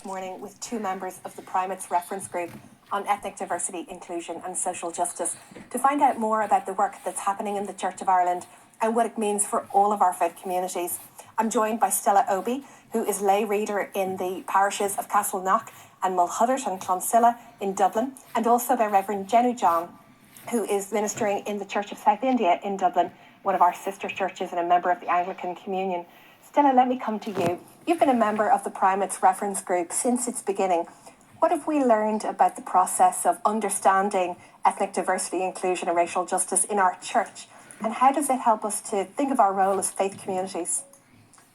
morning with two members of the Primates reference group on ethnic diversity, inclusion and social justice to find out more about the work that's happening in the Church of Ireland and what it means for all of our faith communities. I'm joined by Stella Obi, who is lay reader in the parishes of Castleknock and Mulhuddart and Clonsilla in Dublin, and also by Reverend Jenny John, who is ministering in the Church of South India in Dublin, one of our sister churches and a member of the Anglican Communion. Stella, let me come to you. You've been a member of the Primates reference group since its beginning. What have we learned about the process of understanding ethnic diversity, inclusion and racial justice in our church? And how does it help us to think of our role as faith communities?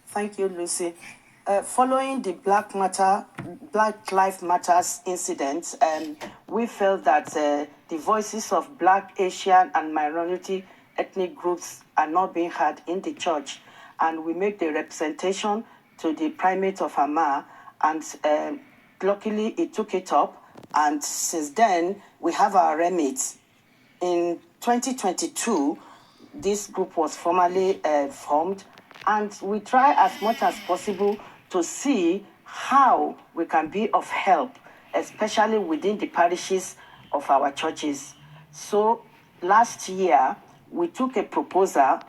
Thank you, Lucy. Following the Black Lives Matters incident, we felt that the voices of Black, Asian and minority ethnic groups are not being heard in the church. And we made the representation to the Primate of Armagh, and luckily it took it up. And since then, we have our remit. In 2022, this group was formally formed, and we try as much as possible to see how we can be of help, especially within the parishes of our churches. So last year, we took a proposal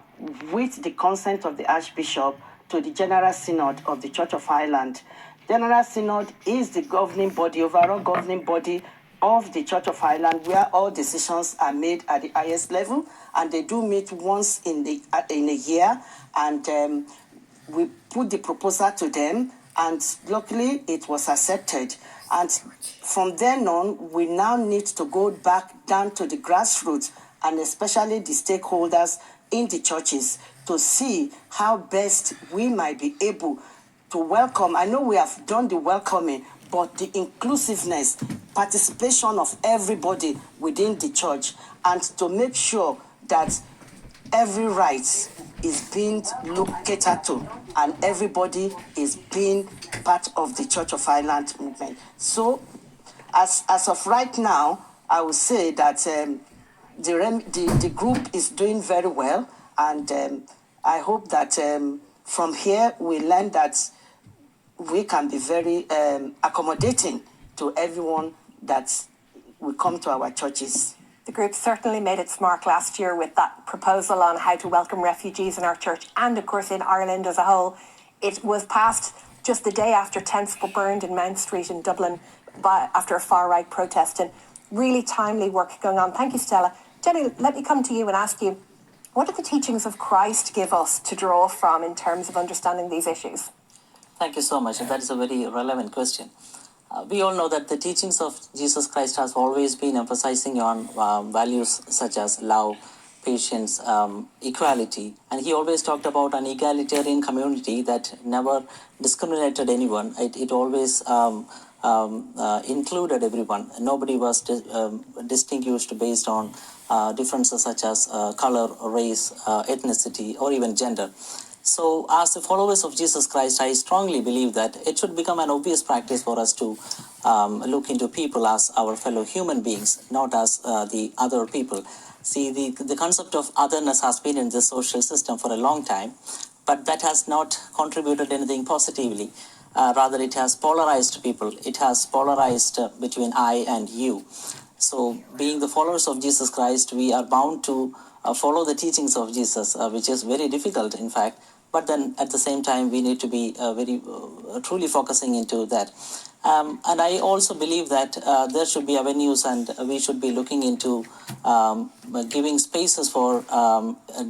with the consent of the Archbishop to the General Synod of the Church of Ireland. General Synod is the governing body, overall governing body of the Church of Ireland, where all decisions are made at the highest level, and they do meet once in a year, and we put the proposal to them, and luckily it was accepted. And from then on, we now need to go back down to the grassroots, and especially the stakeholders in the churches, to see how best we might be able to welcome. I know we have done the welcoming, but the inclusiveness, participation of everybody within the church, and to make sure that every right is being catered to, and everybody is being part of the Church of Ireland movement. So, as of right now, I would say that the group is doing very well, and I hope that from here we learn that we can be very accommodating to everyone that will come to our churches. The group certainly made its mark last year with that proposal on how to welcome refugees in our church and, of course, in Ireland as a whole. It was passed just the day after tents were burned in Mount Street in Dublin after a far-right protest, and really timely work going on. Thank you, Stella. Jenny, let me come to you and ask you, what do the teachings of Christ give us to draw from in terms of understanding these issues? Thank you so much. That is a very relevant question. We all know that the teachings of Jesus Christ has always been emphasizing on values such as love, patience, equality. And he always talked about an egalitarian community that never discriminated anyone. It always included everyone. Nobody was distinguished based on differences such as color, race, ethnicity, or even gender. So as the followers of Jesus Christ, I strongly believe that it should become an obvious practice for us to look into people as our fellow human beings, not as the other people. See, the concept of otherness has been in the social system for a long time, but that has not contributed anything positively. Rather, it has polarized people. It has polarized between I and you. So being the followers of Jesus Christ, we are bound to follow the teachings of Jesus, which is very difficult, in fact. But then at the same time, we need to be truly focusing into that. And I also believe that there should be avenues, and we should be looking into giving spaces for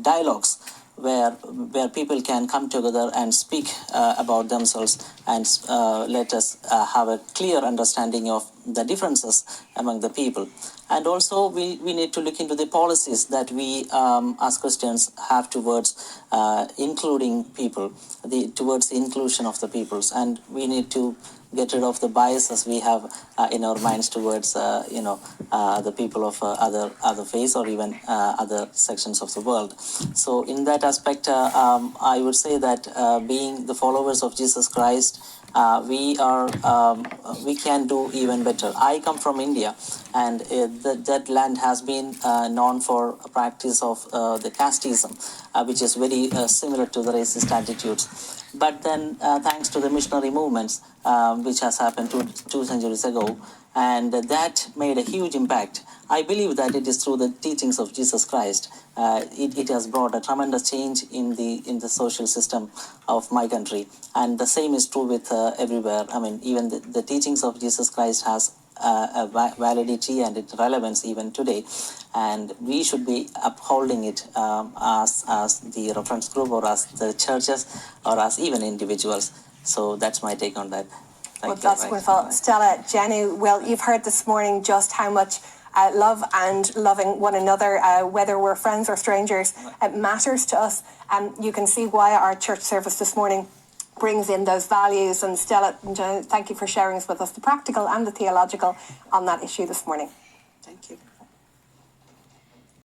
dialogues where people can come together and speak about themselves, and let us have a clear understanding of the differences among the people. And also we need to look into the policies that we as Christians have towards including people, towards the inclusion of the peoples. And we need to get rid of the biases we have in our minds towards the people of other faiths or even other sections of the world. So in that aspect, I would say that being the followers of Jesus Christ, we can do even better. I come from India, and that land has been known for a practice of the casteism, which is very similar to the racist attitudes. But then, thanks to the missionary movements, which has happened two centuries ago, and that made a huge impact. I believe that it is through the teachings of Jesus Christ. It has brought a tremendous change in the social system of my country, and the same is true with everywhere. I mean, even the teachings of Jesus Christ has validity and its relevance even today, and we should be upholding it as the reference group, or as the churches, or as even individuals. So that's my take on that. Well, that's wonderful. Stella, Jenny, well, you've heard this morning just how much love and loving one another, whether we're friends or strangers, matters to us. You can see why our church service this morning brings in those values. And Stella and Jenny, thank you for sharing with us the practical and the theological on that issue this morning. Thank you.